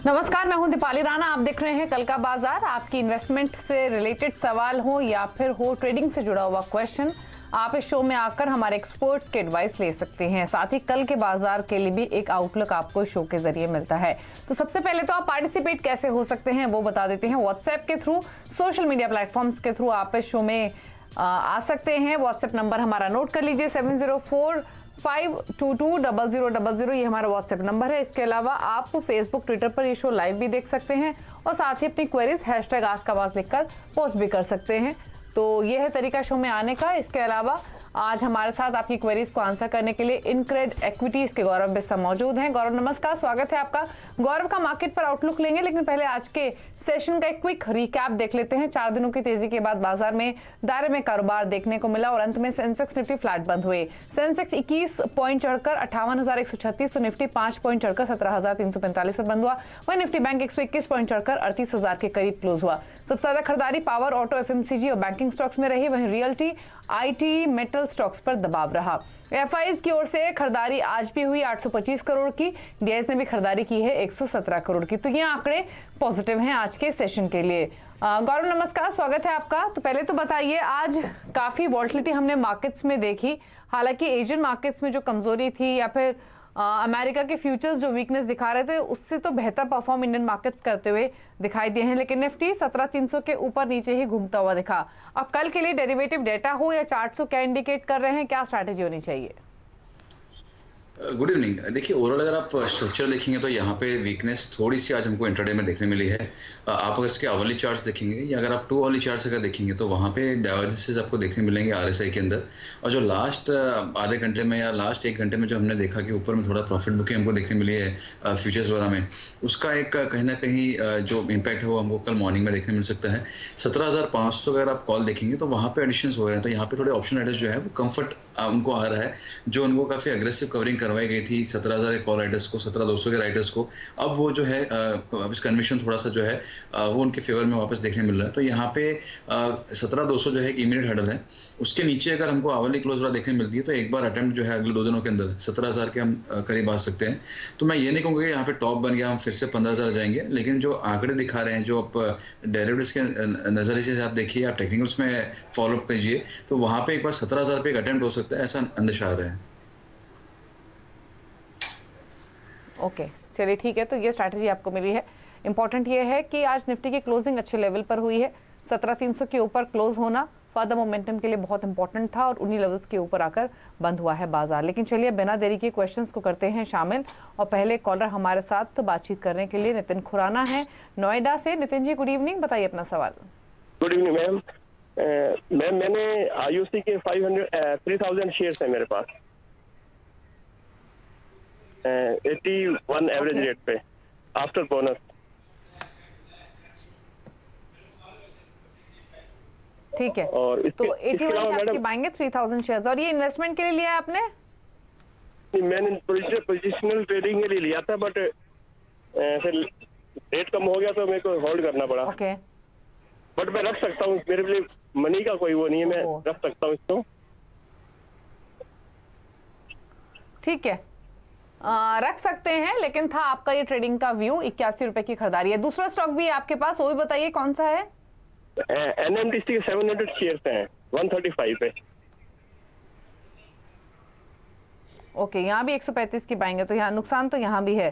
नमस्कार, मैं हूं दीपाली राणा। आप देख रहे हैं कल का बाजार। आपकी इन्वेस्टमेंट से रिलेटेड सवाल हो या फिर हो ट्रेडिंग से जुड़ा हुआ क्वेश्चन, आप इस शो में आकर हमारे एक्सपर्ट्स के एडवाइस ले सकते हैं। साथ ही कल के बाजार के लिए भी एक आउटलुक आपको शो के जरिए मिलता है। तो सबसे पहले तो आप पार्टिसिपेट कैसे हो सकते हैं वो बता देते हैं। व्हाट्सएप के थ्रू, सोशल मीडिया प्लेटफॉर्म्स के थ्रू आप इस शो में आ सकते हैं। व्हाट्सएप नंबर हमारा नोट कर लीजिए, 7045220000। ये हमारा व्हाट्सएप नंबर है। इसके अलावा आप फेसबुक, ट्विटर पर ये शो लाइव भी देख सकते हैं और साथ ही अपनी क्वेरीज #AskAwaz लिखकर पोस्ट भी कर सकते हैं। तो ये है तरीका शो में आने का। इसके अलावा आज हमारे साथ आपकी क्वेरीज को आंसर करने के लिए इनक्रेड इक्विटीज के गौरव बिस्सा मौजूद हैं। गौरव नमस्कार, स्वागत है आपका। गौरव का मार्केट पर आउटलुक लेंगे, लेकिन पहले आज के सेशन का एक क्विक रिकैप देख लेते हैं। 4 दिनों की तेजी के बाद बाजार में दायरे में कारोबार देखने को मिला और अंत में सेंसेक्स निफ्टी फ्लैट बंद हुए। सेंसेक्स 21 पॉइंट चढ़कर 58,136, तो निफ्टी 5 पॉइंट चढ़कर 17,345 पर बंद हुआ। वहीं निफ्टी बैंक 121 पॉइंट चढ़कर 38,000 के करीब क्लोज हुआ। सबसे ज्यादा खरीदारी पावर, ऑटो, एफएमसीजी और बैंकिंग स्टॉक्स में रही। वहीं रियल्टी, आईटी, मेटल स्टॉक्स पर दबाव रहा। एफआईज की ओर से खरीदारी आज भी हुई 825 करोड़ की। डीआईज ने भी खरीदारी की है 117 करोड़ की। तो ये आंकड़े पॉजिटिव हैं आज के सेशन के लिए। गौरव नमस्कार, स्वागत है आपका। तो पहले तो बताइए, आज काफी वॉल्टिलिटी हमने मार्केट्स में देखी। हालांकि एशियन मार्केट्स में जो कमजोरी थी या फिर अमेरिका के फ्यूचर्स जो वीकनेस दिखा रहे थे, उससे तो बेहतर परफॉर्म इंडियन मार्केट्स करते हुए दिखाई दिए हैं। लेकिन निफ्टी 17,300 के ऊपर नीचे ही घूमता हुआ दिखा। अब कल के लिए डेरिवेटिव डेटा हो या चार्ट्स क्या इंडिकेट कर रहे हैं, क्या स्ट्रैटेजी होनी चाहिए? Good evening. देखिए, ओवरऑल अगर आप स्ट्रक्चर देखेंगे तो यहाँ पे वीकनेस थोड़ी सी आज हमको इंट्राडे में देखने मिली है। आप अगर इसके आवरली चार्ट्स देखेंगे या अगर आप 2 आवरली चार्ट्स अगर देखेंगे तो वहाँ पे डाइवर्जेंसेस आपको देखने मिलेंगे आरएसआई के अंदर। और जो लास्ट आधे घंटे में या लास्ट 1 घंटे में जो हमने देखा कि ऊपर में थोड़ा प्रॉफिट बुकिंग हमको देखने मिली है फ्यूचर्स वगैरह में, उसका एक कहीं ना कहीं जो इम्पैक्ट है वो हमको कल मॉर्निंग में देखने मिल सकता है। 17,500 अगर आप कॉल देखेंगे तो वहाँ पे एडिशंस हो रहे हैं। तो यहाँ पे थोड़े ऑप्शन राइडर्स जो है वो कंफर्ट उनको आ रहा है, जो उनको काफ़ी अग्रेसिव कवरिंग करवाई गई थी 17,000 के कॉल राइडर्स को, 17,200 के राइडर्स को। अब वो जो है इस कन्विक्शन थोड़ा सा जो है वो उनके फेवर में वापस देखने मिल रहा है। तो यहाँ पे 17,200 जो है एक इमीडिएट हर्डल है। उसके नीचे अगर हमको आवरली क्लोज वाला देखने मिलती है तो एक बार अटेम्प्ट जो है अगले 2 दिनों के अंदर 17,000 के हम करीब आ सकते हैं। तो मैं ये नहीं कहूँगा कि यहाँ पे टॉप बन गया हम फिर से 15,000 जाएंगे, लेकिन जो आंकड़े दिखा रहे हैं, जो आप डेरिवेटिव्स के नजरिए से आप देखिए, आप टेक्निकल्स में फॉलोअप कीजिए, तो वहाँ पे एक बार 17,000 पे एक अटेम्प्ट हो सकता है, ऐसा अंदेशा आ रहा है। ओके, चलिए ठीक है। तो ये स्ट्रैटेजी आपको मिली है। इंपॉर्टेंट ये है कि आज निफ्टी की क्लोजिंग अच्छे लेवल पर हुई है। 17,300 के ऊपर क्लोज होना फर्दर मोमेंटम के लिए बहुत इंपॉर्टेंट था और उन्हीं लेवल्स के ऊपर आकर बंद हुआ है बाजार। लेकिन चलिए बिना देरी के क्वेश्चंस को करते हैं शामिल। और पहले कॉलर हमारे साथ बातचीत करने के लिए नितिन खुराना है नोएडा से। नितिन जी, गुड इवनिंग, बताइए अपना सवाल। Good evening ma'am. मैम, मैंने आईयूसी के 3,000 शेयर्स है मेरे पास 81 एवरेज रेट पे आफ्टर बोनस। ठीक है, और तो 81 आपकी बाएंगे 3,000 शेयर्स। और ये इन्वेस्टमेंट के लिए लिया है आपने? मैंने पोजिशनल ट्रेडिंग के लिए लिया था, बट फिर रेट कम हो गया तो मेरे को होल्ड करना पड़ा। ओके, बट मैं रख सकता हूँ, मेरे लिए मनी का कोई वो नहीं है, मैं रख सकता हूँ इसको। ठीक है, रख सकते हैं। लेकिन था आपका ये ट्रेडिंग का व्यू, 81 रुपए की खरीदारी है। दूसरा स्टॉक भी है आपके पास, वो भी बताइए कौन सा है? एनएमडीसी के 700 शेयर्स हैं 135 पे। ओके, यहाँ भी 135 की बाएंगे, तो यहाँ नुकसान तो यहाँ भी है।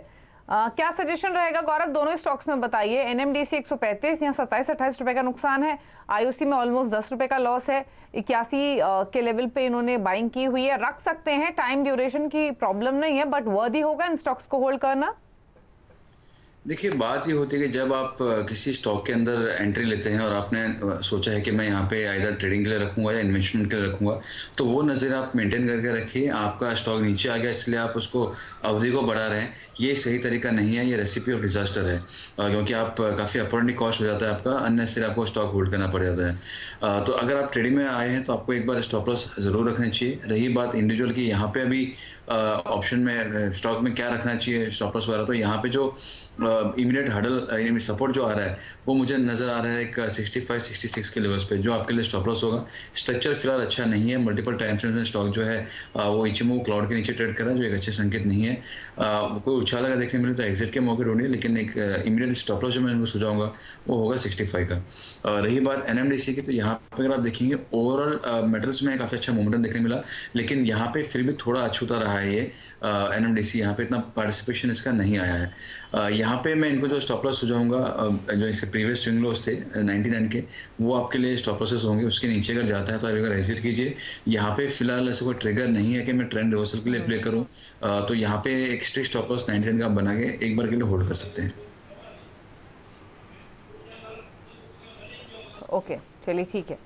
क्या सजेशन रहेगा गौरव, दोनों ही स्टॉक्स में बताइए। एनएमडीसी 135, यहाँ 27-28 रुपए का नुकसान है। आईयूसी में ऑलमोस्ट 10 रुपए का लॉस है। 81 के लेवल पे इन्होंने बाइंग की हुई है। रख सकते हैं, टाइम ड्यूरेशन की प्रॉब्लम नहीं है, बट वर्दी होगा इन स्टॉक्स को होल्ड करना? देखिए, बात ये होती है कि जब आप किसी स्टॉक के अंदर एंट्री लेते हैं और आपने सोचा है कि मैं यहाँ पे आइदर ट्रेडिंग के लिए रखूँगा या इन्वेस्टमेंट के लिए रखूँगा, तो वो नज़र आप मेंटेन करके रखिए। आपका स्टॉक नीचे आ गया इसलिए आप उसको अवधि को बढ़ा रहे हैं, ये सही तरीका नहीं है, ये रेसिपी ऑफ डिजास्टर है। क्योंकि आप काफ़ी अपॉर्चुनिटी कॉस्ट हो जाता है आपका, अननेसेसरी आपको स्टॉक होल्ड करना पड़ जाता है। तो अगर आप ट्रेडिंग में आए हैं तो आपको एक बार स्टॉप लॉस ज़रूर रखनी चाहिए। रही बात इंडिविजुअल की, यहाँ पे अभी ऑप्शन में स्टॉक में क्या रखना चाहिए स्टॉप लॉस वगैरह, तो यहाँ पे जो इमीडिएट हर्डल सपोर्ट जो आ रहा है वो मुझे नज़र आ रहा है एक 65-66 के लेवल्स पे, जो आपके लिए स्टॉप लॉस होगा। स्ट्रक्चर फिलहाल अच्छा नहीं है, मल्टीपल टाइम फ्रेम्स में स्टॉक जो है वो इचिमो क्लाउड के नीचे ट्रेड कर रहा है, जो एक अच्छे संकेत नहीं है। कोई उछाल अगर देखने मिले तो एग्जिट के मौके ढूंढिए, लेकिन एक इमीडिएट स्टॉप लॉस जो मैं इनको सुझाऊंगा वो होगा 65 का। रही बात एनएमडीसी की, तो यहाँ पे अगर आप देखेंगे ओवरऑल मेटल्स में काफ़ी अच्छा मोमेंटम देखने मिला, लेकिन यहाँ पे फिर भी थोड़ा अछूता रहा है ये एनएमडीसी, यहाँ पे इतना पार्टिसिपेशन इसका नहीं आया है। यहाँ पे मैं इनको जो स्टॉप लॉस सुझाऊंगा, जो इसके प्रीवियस स्विंग लॉस थे 99 के, वो आपके लिए स्टॉप लॉसेस होंगे। उसके नीचे अगर जाता है तो आप अगर एग्जिट कीजिए। यहाँ पे फिलहाल ऐसा कोई ट्रिगर नहीं है कि मैं ट्रेंड रिवर्सल के लिए प्ले करूँ, तो यहाँ पे एक स्ट्रिक्ट स्टॉप लॉस 99 का बना के एक बार के लिए होल्ड कर सकते हैं। ओके, चलिए ठीक है,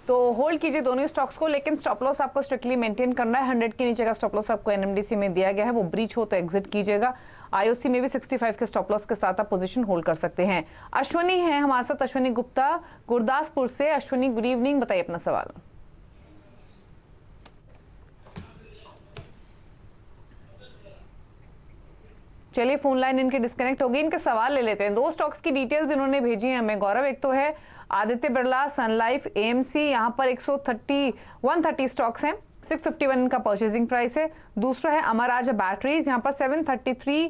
तो होल्ड कीजिए दोनों स्टॉक्स को, लेकिन स्टॉप लॉस आपको स्ट्रिक्टली मेंटेन करना है। 100 के नीचे का स्टॉप लॉस आपको एनएमडीसी में दिया गया है, वो ब्रीच हो तो एग्जिट कीजिएगा। आईओसी में भी 65 के स्टॉप लॉस के साथ आप पोजीशन होल्ड कर सकते हैं। अश्वनी है हमारे साथ, अश्वनी गुप्ता गुरदासपुर से। अश्वनी, गुड इवनिंग, बताइए अपना सवाल। चलिए, फोन लाइन इनकी डिस्कनेक्ट होगी, इनके सवाल ले लेते हैं। दो स्टॉक्स की डिटेल्स इन्होंने भेजी है हमें गौरव। एक तो है आदित्य बिरला सन लाइफ एएमसी, यहाँ पर 130 स्टॉक्स हैं, 651 इनका परचेजिंग प्राइस है। दूसरा है अमर राजा बैटरीज, यहाँ पर 733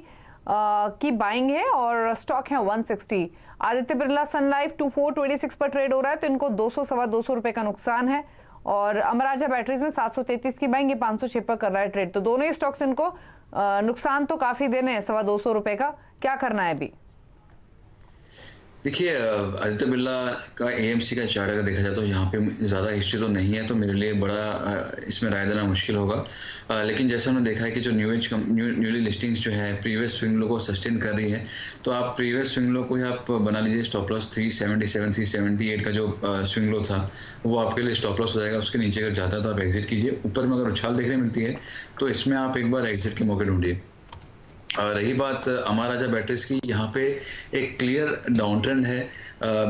की बाइंग है और स्टॉक है 160। आदित्य बिरला सन लाइफ 2426 पर ट्रेड हो रहा है, तो इनको 200-225 रुपए का नुकसान है। और अमर राजा बैटरीज में 733 की बाइंग, ये 506 पर कर रहा है ट्रेड। तो दोनों ही स्टॉक्स इनको नुकसान तो काफी देने हैं, 225 रुपए का। क्या करना है अभी? देखिए, आदित्य बिरला का एएमसी का चार्ट अगर देखा जाए तो यहाँ पे ज़्यादा हिस्ट्री तो नहीं है, तो मेरे लिए बड़ा इसमें राय देना मुश्किल होगा। लेकिन जैसा हमने देखा है कि जो न्यूली लिस्टिंग्स जो है प्रीवियस स्विंग लो को सस्टेन कर रही है, तो आप प्रीवियस स्विंग लो को ही आप बना लीजिए स्टॉप लॉस 377 378 का जो स्विंग लो था वो आपके लिए स्टॉप लॉस हो जाएगा। उसके नीचे अगर जाता है तो आप एग्जिट कीजिए। ऊपर में अगर उछाल देखने मिलती है तो इसमें आप एक बार एग्जिट के मौके ढूंढिए। रही बात अमर राजा बैटरीज की, यहाँ पे एक क्लियर डाउन ट्रेंड है।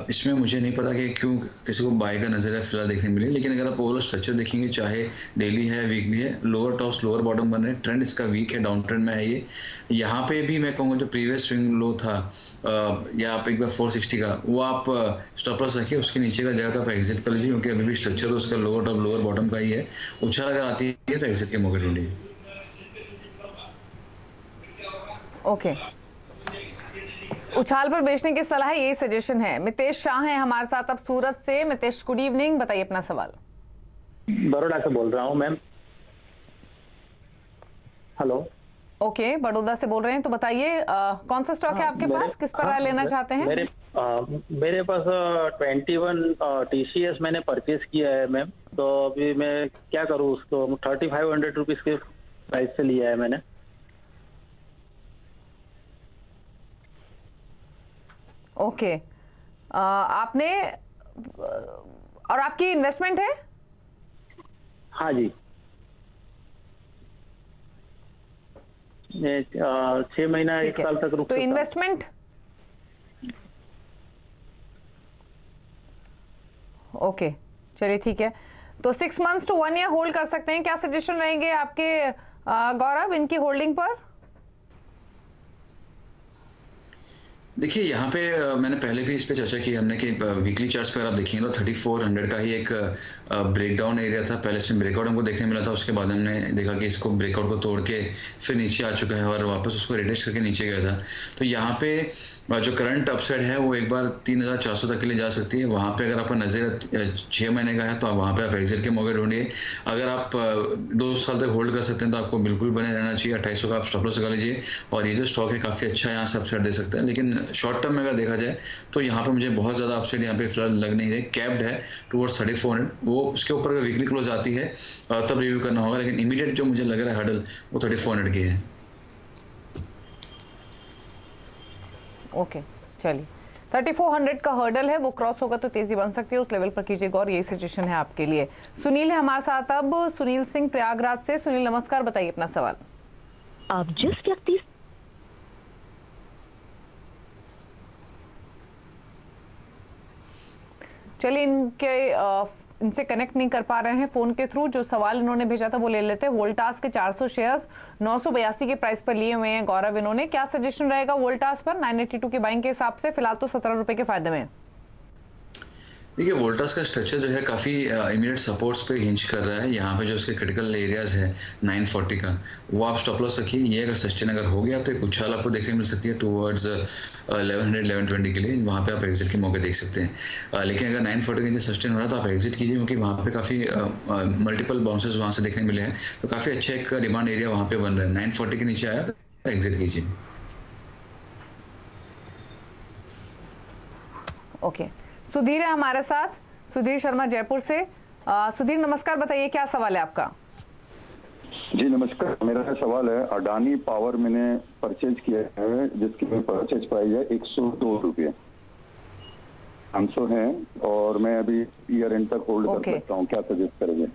इसमें मुझे नहीं पता कि क्यों किसी को बाय का नजरिया फिलहाल देखने मिले, लेकिन अगर आप ओवरऑल स्ट्रक्चर देखेंगे, चाहे डेली है वीकली है, लोअर टॉप्स लोअर बॉटम बन रहे हैं, ट्रेंड इसका वीक है, डाउन ट्रेंड में है ये। यहाँ पे भी मैं कहूँगा जो प्रीवियस स्विंग लो था या आप एक बार 460 का, वो आप स्टॉप लॉस रखिए। उसके नीचे का जाएगा तो आप एग्जिट कर लीजिए, क्योंकि अभी भी स्ट्रक्चर उसका लोअर टॉप लोअर बॉटम का ही है। उछाल अगर आती है तो एग्जिट के मौके ढूंढिए। ओके, उछाल पर बेचने की सलाह, यही सजेशन है। मितेश शाह हैं हमारे साथ अब सूरत से। मितेश, गुड इवनिंग, बताइए अपना सवाल। बड़ौदा से बोल रहा हूँ मैम। हेलो। ओके, बड़ौदा से बोल रहे हैं, तो बताइए कौन सा स्टॉक है आपके पास, किस पर राय लेना चाहते हैं? मेरे पास 21 टीसीएस मैंने परचेज किया है मैम, तो अभी मैं क्या करूँ उसको? 3500 रुपीज के प्राइस से लिया है मैंने। ओके, आपने और आपकी इन्वेस्टमेंट है? हाँ जी, 6 महीना 1 साल तक रुक तो इन्वेस्टमेंट ओके, चलिए ठीक है, तो 6 मंथ्स टू 1 ईयर होल्ड कर सकते हैं। क्या सजेशन रहेंगे आपके गौरव इनकी होल्डिंग पर? देखिए, यहाँ पे मैंने पहले भी इस पे चर्चा की हमने कि वीकली चार्ट्स पर आप देखेंगे तो 3400 का ही एक ब्रेकडाउन एरिया था। पहले से ब्रेकआउट हमको देखने मिला था, उसके बाद हमने देखा कि इसको ब्रेकआउट को तोड़ के फिर नीचे आ चुका है और वापस उसको रिटेस्ट करके नीचे गया था। तो यहाँ पे जो करंट अपसाइड है वो एक बार 3400 तक के लिए जा सकती है। वहाँ पे अगर आपका नज़र 6 महीने का है तो आप वहाँ पे आप एग्जिट के मौके ढूंढिए। अगर आप 2 साल तक होल्ड कर सकते हैं तो आपको बिल्कुल बने रहना चाहिए। 2800 का आप स्टॉप लॉस लगा लीजिए और ये जो स्टॉक है काफ़ी अच्छा है, यहाँ से अपसाइड दे सकता है। लेकिन शॉर्ट टर्म में अगर देखा जाए तो यहाँ पे मुझे बहुत ज़्यादा अपसाइड यहाँ पे फिलहाल लग नहीं रही। कैप्ड है टूवर्ड्स 3400, वो उसके ऊपर अगर वीकली क्लोज आती है तब रिव्यू करना होगा। लेकिन इमीडिएट जो मुझे लग रहा है हर्डल वो 3400 की है। ओके, चलिए 3400 का हर्डल है, वो क्रॉस होगा तो तेजी बन सकती है, उस लेवल पर कीजिएगा और यही सजेशन है आपके लिए। सुनील है हमारे साथ अब, सुनील सिंह प्रयागराज से। सुनील नमस्कार, बताइए अपना सवाल। आप जिस व्यक्ति चलिए इनके इनसे कनेक्ट नहीं कर पा रहे हैं फोन के थ्रू। जो सवाल इन्होंने भेजा था वो ले लेते हैं। वोल्टास के 400 शेयर्स 982 के प्राइस पर लिए हुए हैं गौरव। इन्होंने क्या सजेशन रहेगा वोल्टास पर 982 की बाइंग के हिसाब से? फिलहाल तो 17 रुपए के फायदे में। देखिए वोल्टास का स्ट्रक्चर जो है काफ़ी इमीडिएट सपोर्ट्स पे हिंच कर रहा है। यहाँ पे जो उसके क्रिटिकल एरियाज है 940 का, वो आप स्टॉप लॉस रखिए। ये अगर सस्टेन अगर हो गया तो एक उछाल आपको देखने मिल सकती है टूवर्ड्स 1100 1120 के लिए। वहाँ पे आप एग्जिट के मौके देख सकते हैं। लेकिन अगर 940 के नीचे सस्टेन हो रहा है तो आप एग्जिट कीजिए, क्योंकि वहाँ पे काफ़ी मल्टीपल बाउंसेस वहाँ से देखने मिले हैं। तो काफ़ी अच्छा एक डिमांड एरिया वहाँ पे बन रहा है। 940 के नीचे आया तो एग्जिट कीजिए। ओके, सुधीर है हमारे साथ, सुधीर शर्मा जयपुर से। सुधीर नमस्कार, बताइए क्या सवाल है आपका? जी नमस्कार, मेरा सवाल है अडानी पावर मैंने परचेज किया है, जिसकी परचेज प्राइस है 102 रुपये 500 है, और मैं अभी ईयर एंड तक होल्ड कर सकता हूँ, क्या सजेस्ट करेंगे?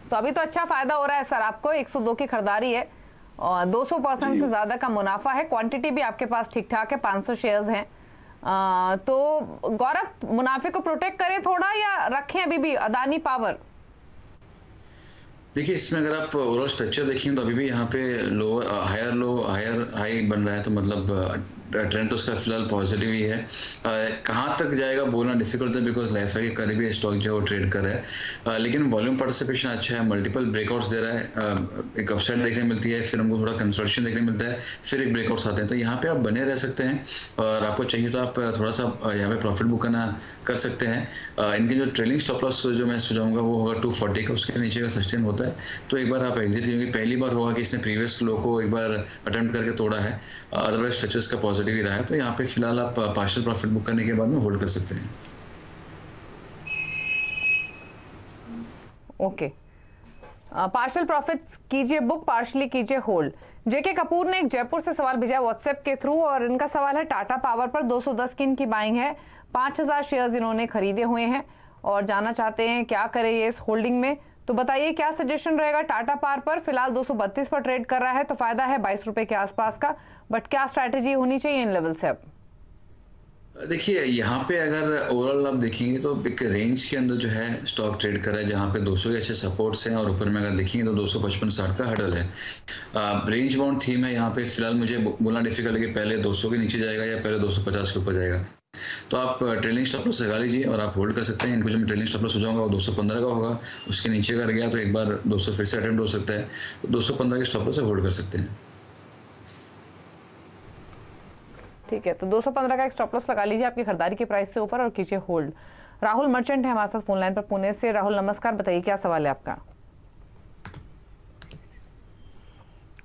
तो अभी तो अच्छा फायदा हो रहा है सर आपको। 102 की खरीदारी है और 200% से ज्यादा का मुनाफा है। क्वांटिटी भी आपके पास ठीक ठाक है, 500 शेयर्स हैं। तो गौरव मुनाफे को प्रोटेक्ट करें थोड़ा या रखें अभी भी अदानी पावर? देखिए इसमें अगर आप ओवरऑल स्ट्रक्चर देखेंगे तो अभी भी यहाँ पे लो हायर हाई बन रहा है, तो मतलब ट्रेंड तो उसका फिलहाल पॉजिटिव ही है। कहाँ तक जाएगा बोलना डिफिकल्ट है, बिकॉज लाइफ के करीब ही स्टॉक जो है वो ट्रेड कर रहा है। लेकिन वॉल्यूम पार्टिसिपेशन अच्छा है, मल्टीपल ब्रेकआउट्स दे रहा है। एक अपसाइड देखने मिलती है, फिर हमको थोड़ा कंसल्टेशन देखने मिलता है, फिर एक ब्रेकआउट्स आते हैं। तो यहाँ पे आप बने रह सकते हैं, और आपको चाहिए तो आप थोड़ा सा यहाँ पे प्रॉफिट बुक करना कर सकते हैं। इनके जो ट्रेलिंग स्टॉप लॉस जो मैं सुझाऊंगा वो होगा 240 का, उसके नीचे का सस्टेन होता है तो एक बार आप एग्जिट कीजिए। पहली बार होगा कि इसने प्रीवियस लो को एक बार अटेम्प्ट करके तोड़ा है, अदरवाइज स्ट्रक्चर्स का पॉजिटिव ही रहा है। तो यहाँ पे फिलहाल आप पार्शियल प्रॉफिट बुक करने के बाद में होल्ड कर सकते हैं। ओके, पार्शियल प्रॉफिट्स कीजिए बुक, पार्शियली कीजिए होल्ड। जेके कपूर ने एक जयपुर से सवाल भेजा व्हाट्सएप के थ्रू, और इनका सवाल है टाटा पावर पर 210 की इनकी बाइंग है, 5000 शेयर्स इन्होंने खरीदे हुए हैं और जानना चाहते हैं क्या करें ये इस होल्डिंग में। तो बताइए क्या सजेशन रहेगा टाटा पावर पर? फिलहाल 232 पर ट्रेड कर रहा है, तो फायदा है 22 रुपए के आसपास का, बट क्या स्ट्रैटेजी होनी चाहिए इन लेवल से अब? देखिए यहाँ पे अगर ओवरऑल आप देखेंगे तो एक रेंज के अंदर जो है स्टॉक ट्रेड कर रहा है, जहाँ पे 200 के अच्छे सपोर्ट्स हैं, और ऊपर में अगर देखेंगे तो 255-60 का हडल है। रेंज बाउंड थीम है यहाँ पे। फिलहाल मुझे बोलना डिफिकल्ट है कि पहले 200 के नीचे जाएगा या पहले 250 के ऊपर जाएगा। तो आप ट्रेलिंग स्टॉप लॉस लगा लीजिए और आप होल्ड कर सकते हैं। इनको जो मैं ट्रेलिंग स्टॉप लॉस हो जाऊंगा वो 215 का होगा, उसके नीचे अगर गया तो एक बार 200 फिर से अटेम्प्ट हो सकता है। 215 के स्टॉप लॉस से होल्ड कर सकते हैं। ठीक है, तो 215 का एक स्टॉप लॉस लगा लीजिए आपकी खरीदारी के प्राइस से ऊपर और कीजिए होल्ड। राहुल मर्चेंट है हमारे साथ फोन लाइन पर पुणे से। राहुल नमस्कार, बताइए क्या सवाल है आपका?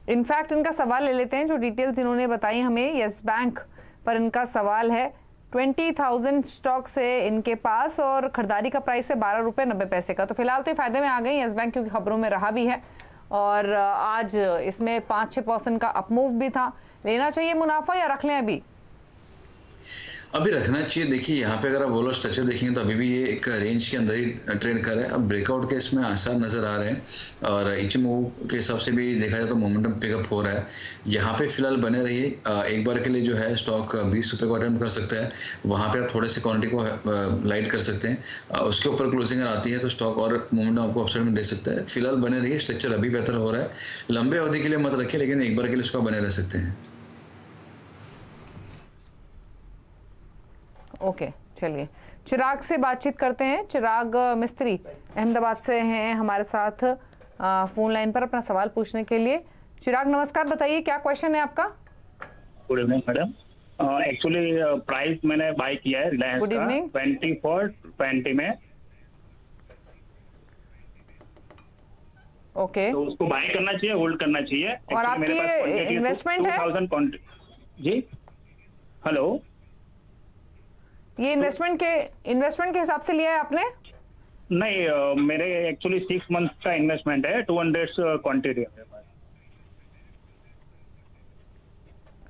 इनफैक्ट इनका सवाल ले लेते हैं, जो डिटेल्स इन्होंने बताई हमें। यस बैंक पर इनका सवाल है, 20,000 स्टॉक से इनके पास और खरीदारी का प्राइस है 12 रुपये 90 पैसे का। तो फिलहाल तो ये फायदे में आ गई यस बैंक, क्योंकि खबरों में रहा भी है और आज इसमें 5-6% का अपमूव भी था। लेना चाहिए मुनाफा या रख लें अभी? अभी रखना चाहिए। देखिए यहाँ पे अगर आप वॉल्यूम स्ट्रक्चर देखेंगे तो अभी भी ये एक रेंज के अंदर ही ट्रेड कर रहा है। अब ब्रेकआउट के इसमें आसार नजर आ रहे हैं, और ईच मूव के हिसाब से भी देखा जाए तो मोमेंटम पिकअप हो रहा है। यहाँ पे फिलहाल बने रहिए। एक बार के लिए जो है स्टॉक 20 रुपये को अटेम्प्ट कर सकता है, वहाँ पे आप थोड़े से क्वान्टिटी को लाइट कर सकते हैं। उसके ऊपर क्लोजिंग अगर आती है तो स्टॉक और मोमेंटम आपको अपसाइड में दे सकता है। फिलहाल बने रहिए, स्ट्रक्चर अभी बेहतर हो रहा है। लंबे अवधि के लिए मत रखिए, लेकिन एक बार के लिए उसका बने रह सकते हैं। ओके, चलिए चिराग से बातचीत करते हैं। चिराग मिस्त्री अहमदाबाद से हैं हमारे साथ फोन लाइन पर अपना सवाल पूछने के लिए। चिराग नमस्कार, बताइए क्या क्वेश्चन है आपका? Good evening madam. Actually price मैंने बाय किया है रिलायंस का 2420 में। ओके, तो उसको बाय करना चाहिए, होल्ड करना चाहिए? और आपकी इन्वेस्टमेंट है? 2000 जी हेलो, ये इन्वेस्टमेंट के हिसाब से लिया है आपने? नहीं, मेरे एक्चुअली 6 मंथ का इन्वेस्टमेंट है, 200 क्वांटिटी है मेरे पास।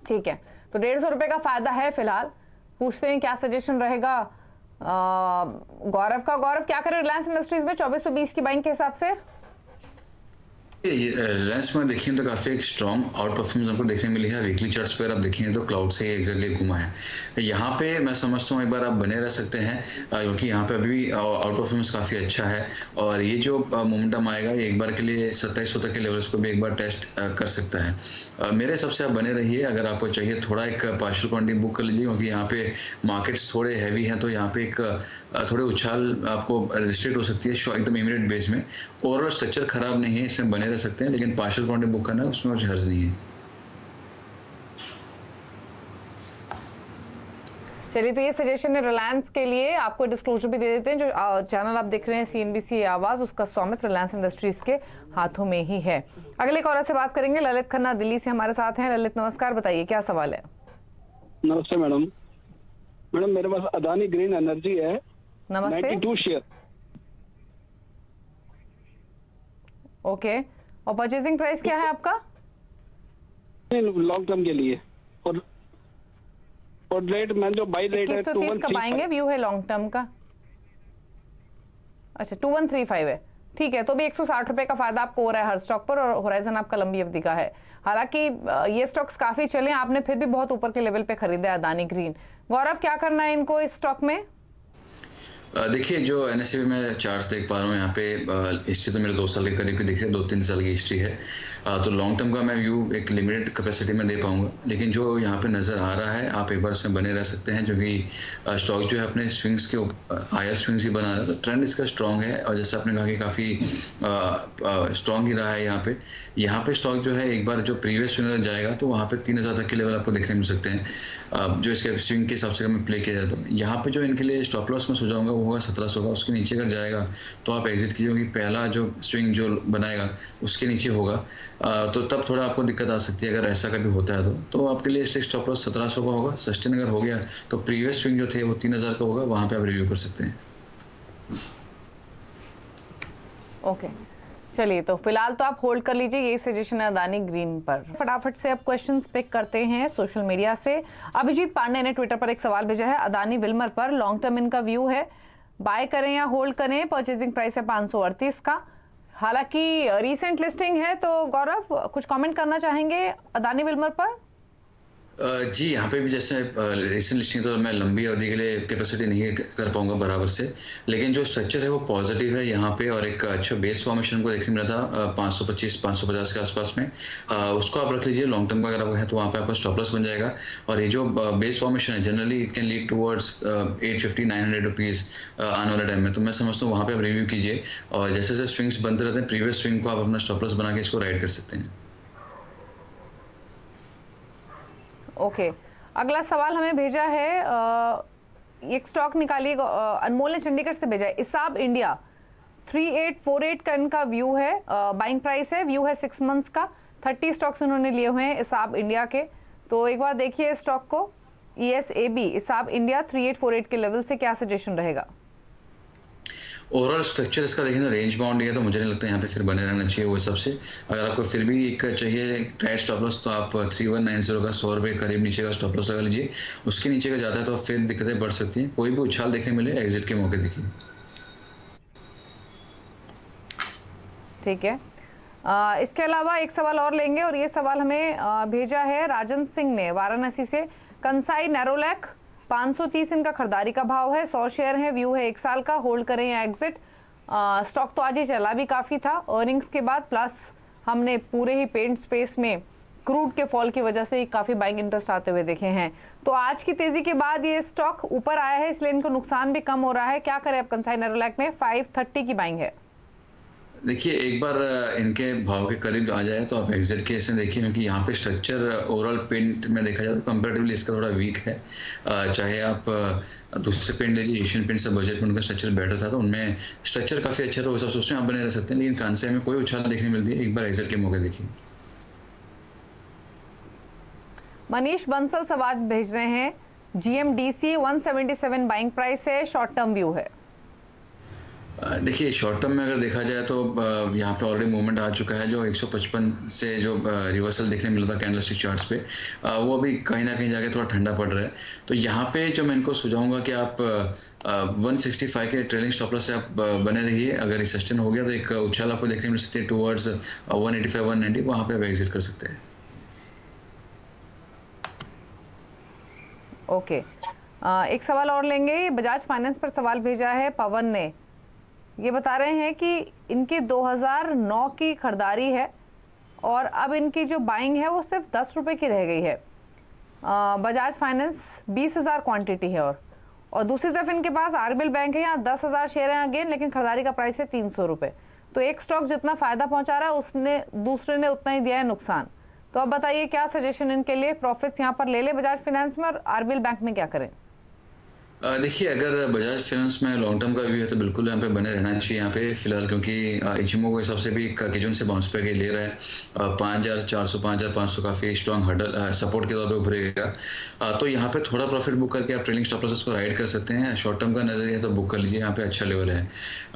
ठीक है, तो 150 रुपए का फायदा है फिलहाल। पूछते हैं क्या सजेशन रहेगा गौरव का। गौरव क्या करे रिलायंस इंडस्ट्रीज में 2420 की बाइंग के हिसाब से? रिलायंस में देखें तो काफ़ी एक स्ट्रॉन्ग आउट परफॉर्मेंस हमको देखने मिली है। वीकली चार्ट्स पर आप देखेंगे तो क्लाउड से एग्जैक्टली घुमा है। यहाँ पे मैं समझता हूँ एक बार आप बने रह सकते हैं, क्योंकि यहाँ पे अभी आउट परफॉर्मेंस काफ़ी अच्छा है और ये जो मोमेंटम आएगा ये एक बार के लिए 2700 तक के लेवल्स को भी एक बार टेस्ट कर सकता है। मेरे हिसाब से आप बने रहिए। अगर आपको चाहिए थोड़ा एक पार्शियल क्वांटिटी बुक कर लीजिए, क्योंकि यहाँ पे मार्केट्स थोड़े हैवी हैं, तो यहाँ पे एक थोड़े उछाल आपको रिस्ट्रिक्ट हो सकती है एकदम इमीडिएट बेस में। ओवरऑल स्ट्रक्चर खराब नहीं है, इसमें बने रह सकते हैं, लेकिन पार्शियल क्वांटिटी बुक करना उसमें कुछ हर्ज नहीं है। चलिए, तो ये सजेशन है रिलायंस के लिए। आपको डिस्क्लोजर भी दे देते हैं, जो चैनल आप देख रहे हैं CNBC आवाज, उसका स्वामित्व रिलायंस इंडस्ट्रीज के हाथों में ही है। अगले कॉलर से बात करेंगे। ललित खन्ना दिल्ली से हमारे साथ हैं। ललित नमस्कार, बताइए क्या सवाल है। नमस्ते मैडम। मैडम मेरे पास अदानी ग्रीन एनर्जी है, नमस्ते। 92 शेयर। ओके, और परचेजिंग प्राइस क्या है आपका? लॉन्ग टर्म के लिए, और रेट मैं जो बाई रेट है 2130 का पाएंगे, व्यू है लॉन्ग टर्म का। अच्छा, 2135 है, ठीक है। तो भी 160 रुपए का फायदा आपको हो रहा है हर स्टॉक पर, और होराइजन आपका लंबी अवधि का है। हालांकि ये स्टॉक्स काफी चले, आपने फिर भी बहुत ऊपर के लेवल पे खरीदा है अदानी ग्रीन। गौरव, क्या करना है इनको इस स्टॉक में? देखिए, जो NSE में चार्ट्स देख पा रहा हूँ यहाँ पे हिस्ट्री तो मेरे 2 साल के करीब ही दिख रही है, 2-3 साल की हिस्ट्री है। तो लॉन्ग टर्म का मैं व्यू एक लिमिटेड कैपेसिटी में दे पाऊंगा, लेकिन जो यहाँ पे नज़र आ रहा है आप एक बार उसमें बने रह सकते हैं, जो कि स्टॉक जो है अपने स्विंग्स के हायर स्विंग्स ही बना रहा है। तो ट्रेंड इसका स्ट्रॉन्ग है, और जैसे आपने कहा कि काफ़ी स्ट्रॉन्ग ही रहा है यहाँ पे स्टॉक जो है एक बार जो प्रीवियस स्विंग जाएगा तो वहाँ पे 3000 तक के लेवल आपको देखने मिल सकते हैं, जो इसके स्विंग के हिसाब से मैं प्ले किया जाता है। यहाँ पे जो इनके लिए स्टॉप लॉस में सुझाऊंगा वो होगा 1700 का। उसके नीचे अगर जाएगा तो आप एग्जिट कीजिए, क्योंकि पहला जो स्विंग जो बनाएगा उसके नीचे होगा, तो तब थोड़ा आपको दिक्कत आ सकती है अगर ऐसा कभी होता है तो आपके लिए स्टॉप लॉस 1700 का होगा। सस्टेन अगर हो गया तो प्रीवियस स्विंग जो थे वो 3000 का होगा, वहां पे आप रिव्यू कर सकते हैं। ओके, चलिए, तो फिलहाल तो आप होल्ड कर लीजिए, यही सजेशन है अदानी ग्रीन पर। फटाफट से अब क्वेश्चंस पिक करते हैं सोशल मीडिया से। अभिजीत पांडे ने ट्विटर पर एक सवाल भेजा है, अदानी विल्मर पर लॉन्ग टर्म इनका व्यू है, बाय करें या होल्ड करें? परचेजिंग प्राइस है 538 का। हालांकि रीसेंट लिस्टिंग है, तो गौरव कुछ कमेंट करना चाहेंगे अदानी विल्मर पर? जी, यहाँ पे भी जैसे रिसेंट लिस्टिंग तो मैं लंबी अवधि के लिए कैपेसिटी नहीं कर पाऊंगा बराबर से, लेकिन जो स्ट्रक्चर है वो पॉजिटिव है यहाँ पे, और एक अच्छा बेस फॉर्मेशन को देखने मिला था 525-550 के आसपास में। उसको आप रख लीजिए लॉन्ग टर्म का अगर आप है, तो वहाँ पे आपका स्टॉप लॉस बन जाएगा। और ये जो बेस फॉर्मेशन है generally it can lead towards 850-900 rupees आने वाले टाइम में। तो मैं समझता हूँ वहाँ पे आप रिव्यू कीजिए, और जैसे जैसे स्विंग्स बनते रहते हैं प्रीवियस स्विंग को आप अपना स्टॉप लॉस बना के इसको राइड कर सकते हैं। ओके, अगला सवाल हमें भेजा है, एक स्टॉक निकालिए, अनमोल ने चंडीगढ़ से भेजा है, इसाब इंडिया 3848 का इनका व्यू है, बाइंग प्राइस है, व्यू है 6 मंथ्स का, 30 स्टॉक्स इन्होंने लिए हुए हैं इसाब इंडिया के। तो एक बार देखिए स्टॉक को, ESAB इसाब इंडिया 3848 के लेवल से क्या सजेशन रहेगा? ओवरऑल स्ट्रक्चर इसका देखें तो रेंज बाउंड है, तो मुझे नहीं लगता यहाँ पे फिर बने रहना चाहिए वो हिसाब से। अगर आपको फिर भी एक चाहिए टाइट स्टॉप लॉस, तो आप 3190 का 100 रुपये करीब नीचे का स्टॉप लॉस लगा लीजिए। उसके नीचे का जाता है तो फिर दिक्कतें बढ़ सकती हैं। कोई भी उछाल देखने मिले एग्जिट के मौके देखिए। ठीक है, इसके अलावा एक सवाल और लेंगे, और ये सवाल हमें भेजा है राजन सिंह ने वाराणसी से। कंसाई नैरोलैक 530 इनका खरीदारी का भाव है, 100 शेयर है, व्यू है 1 साल का, होल्ड करें या एग्जिट? स्टॉक तो आज ही चला भी काफी था अर्निंग्स के बाद, प्लस हमने पूरे ही पेंट स्पेस में क्रूड के फॉल की वजह से काफी बाइंग इंटरेस्ट आते हुए देखे हैं। तो आज की तेजी के बाद ये स्टॉक ऊपर आया है, इसलिए इनको नुकसान भी कम हो रहा है। क्या करें अब कंसाई नैरोलैक में? 530 की बाइंग है। देखिए, एक बार इनके भाव के करीब आ जाए तो आप एग्जिट के इसमें देखिए, क्योंकि यहाँ पे स्ट्रक्चर ओवरऑल पेंट में देखा जाए तो कंपैरेटिवली इसका थोड़ा वीक है। चाहे आप दूसरे पेंट लीजिए, एशियन पेंट से बजट में उनका स्ट्रक्चर बेटर था, तो उनमें स्ट्रक्चर काफ़ी अच्छा था, वो सब सोचते हैं आप बने रह सकते हैं। लेकिन कांसे में कोई उछाल देखने मिलती है, एक बार एग्जिट के मौके देखिए। मनीष बंसल सवाल भेज रहे हैं, GMDC 177 बाइंग प्राइस है, शॉर्ट टर्म व्यू है। देखिए, शॉर्ट टर्म में अगर देखा जाए तो यहाँ पे ऑलरेडी मूवमेंट आ चुका है। जो 155 से जो रिवर्सल देखने मिला था कैंडलस्टिक चार्ट्स पे, वो अभी कहीं ना कहीं जाके थोड़ा ठंडा पड़ रहा है। तो यहाँ पे जो मैं इनको सुझाऊंगा कि आप 165 के ट्रेलिंग स्टॉप लॉस से आप बने रहिए। अगर ये सस्टेन हो गया तो एक उछाल आपको देखने मिल सकती है टुवर्ड्स 185 190, वहां पे आप एग्जिट कर सकते हैं। ओके, एक सवाल और लेंगे। बजाज फाइनेंस पर सवाल भेजा है पवन ने। ये बता रहे हैं कि इनकी 2009 की खरीदारी है और अब इनकी जो बाइंग है वो सिर्फ 10 रुपए की रह गई है। बजाज फाइनेंस 20,000 क्वांटिटी है और दूसरी तरफ इनके पास आरबीएल बैंक है, यहाँ 10,000 शेयर हैं अगेन, लेकिन खरीदारी का प्राइस है 300 रुपये। तो एक स्टॉक जितना फायदा पहुंचा रहा है उसने दूसरे ने उतना ही दिया है नुकसान। तो अब बताइए क्या सजेशन इनके लिए, प्रॉफिट्स यहाँ पर ले ले बजाज फाइनेंस में, और आरबीएल बैंक में क्या करें? देखिए, अगर बजाज फाइनेंस में लॉन्ग टर्म का व्यू है तो बिल्कुल यहाँ पे बने रहना चाहिए यहाँ पे फिलहाल, क्योंकि इचिमो के हिसाब से भी किजुन से बाउंस बैक ले रहा है। 5,400 5,500 काफी स्ट्रॉन्ग हर्डल सपोर्ट के तौर पे उभरेगा। तो यहाँ पे थोड़ा प्रॉफिट बुक करके आप ट्रेलिंग स्टॉप लॉसेस को राइड कर सकते हैं। शॉर्ट टर्म का नजरिया तो बुक कर लीजिए, यहाँ पे अच्छा लेवल है।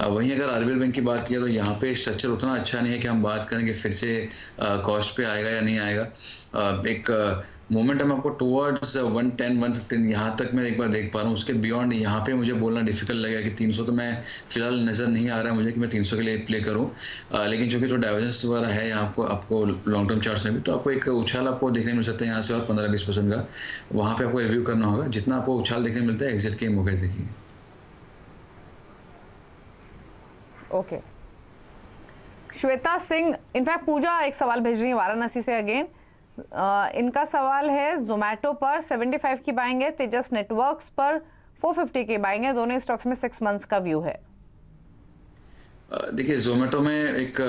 वहीं अगर आरबीएल बैंक की बात किया तो यहाँ पे स्ट्रक्चर उतना अच्छा नहीं है कि हम बात करें कि फिर से कॉस्ट पे आएगा या नहीं आएगा। एक मोमेंटम आपको टुवर्ड्स 110 115 यहाँ तक मैं एक बार देख पा रहा हूँ। उसके बियॉन्ड यहाँ पे मुझे बोलना डिफिकल्ट लगेगा कि 300 तो मैं फिलहाल नज़र नहीं आ रहा है मुझे कि मैं 300 के लिए प्ले करूँ। लेकिन चूंकि जो डाइवर्जेंस वगैरह है यहाँ आपको लॉन्ग टर्म चार्ट्स में भी, तो आपको एक उछाल आपको देखने मिल सकता है यहाँ से और 15-20% का। वहाँ पे आपको रिव्यू करना होगा। जितना आपको उछाल देखने मिलता है एग्जिट के मौके देखिए। ओके, श्वेता सिंह, इनफैक्ट पूजा एक सवाल भेज रही है वाराणसी से अगेन। इनका सवाल है जोमेटो पर 75 की बाइंग है, तेजस नेटवर्क्स पर 450 की बाइंग है, दोनों स्टॉक्स में 6 मंथ्स का व्यू है। देखिए, जोमेटो में एक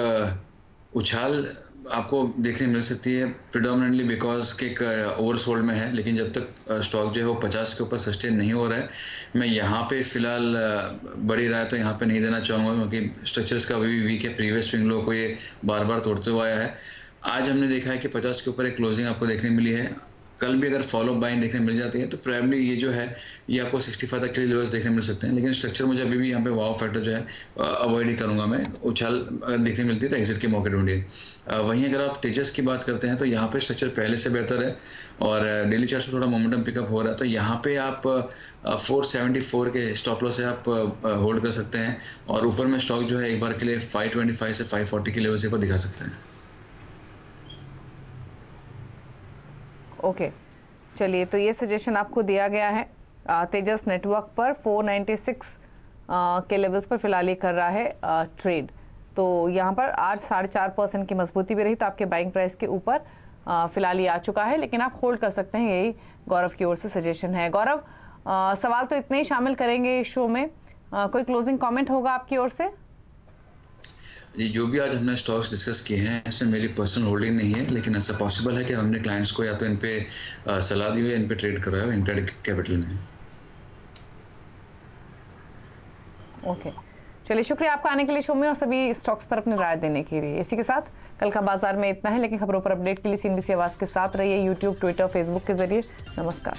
उछाल आपको देखने मिल सकती है प्रिडोमिनेटली बिकॉज के एक ओवरसोल्ड में है, लेकिन जब तक स्टॉक जो है वो 50 के ऊपर सस्टेन नहीं हो रहा है, मैं यहाँ पे फिलहाल बड़ी राय तो यहाँ पे नहीं देना चाहूँगा, क्योंकि स्ट्रक्चर्स का अभी भी वीक है। प्रीवियस स्विंग लो को ये बार बार तोड़ते हुए आया है। आज हमने देखा है कि 50 के ऊपर एक क्लोजिंग आपको देखने मिली है। कल भी अगर फॉलो बाइंग देखने मिल जाती है तो प्रोबेबली ये जो है ये आपको 65 तक के लेवल्स देखने मिल सकते हैं। लेकिन स्ट्रक्चर मुझे अभी भी यहाँ पे वाव फैक्टर जो है अवॉइड ही करूँगा मैं। उछाल अगर देखने मिलती है तो एग्जिट के मौके ढूंढिए। वहीं अगर आप तेजस की बात करते हैं तो यहाँ पे स्ट्रक्चर पहले से बेहतर है और डेली चार्ट में थोड़ा मोमेंटम पिकअप हो रहा है। तो यहाँ पे आप 474 के स्टॉप लॉस से आप होल्ड कर सकते हैं और ऊपर में स्टॉक जो है एक बार के लिए 525 से 540 के लेवल से को दिखा सकते हैं। ओके, चलिए, तो ये सजेशन आपको दिया गया है। तेजस नेटवर्क पर 496 के लेवल्स पर फिलहाल ये कर रहा है ट्रेड। तो यहाँ पर आज 4.5% की मजबूती भी रही, तो आपके बाइंग प्राइस के ऊपर फिलहाल ये आ चुका है, लेकिन आप होल्ड कर सकते हैं। यही गौरव की ओर से सजेशन है। गौरव, सवाल तो इतने ही शामिल करेंगे इस शो में, कोई क्लोजिंग कॉमेंट होगा आपकी ओर से? ये जो भी आज हमने स्टॉक्स डिस्कस किए हैं इसमें मेरी पर्सनल होल्डिंग नहीं है, लेकिन ऐसा पॉसिबल है कि हमने क्लाइंट्स को या तो इन पे सलाह दी हो या इन पे ट्रेड कराया हो इंट्राडे कैपिटल में। ओके, चलिए, शुक्रिया आपका आने के लिए शो में और सभी स्टॉक्स पर अपनी राय देने के लिए। इसी के साथ कल का बाजार में इतना है, लेकिन खबरों पर अपडेट के लिए CNBC आवाज के साथ रहिए यूट्यूब, ट्विटर, फेसबुक के जरिए। नमस्कार।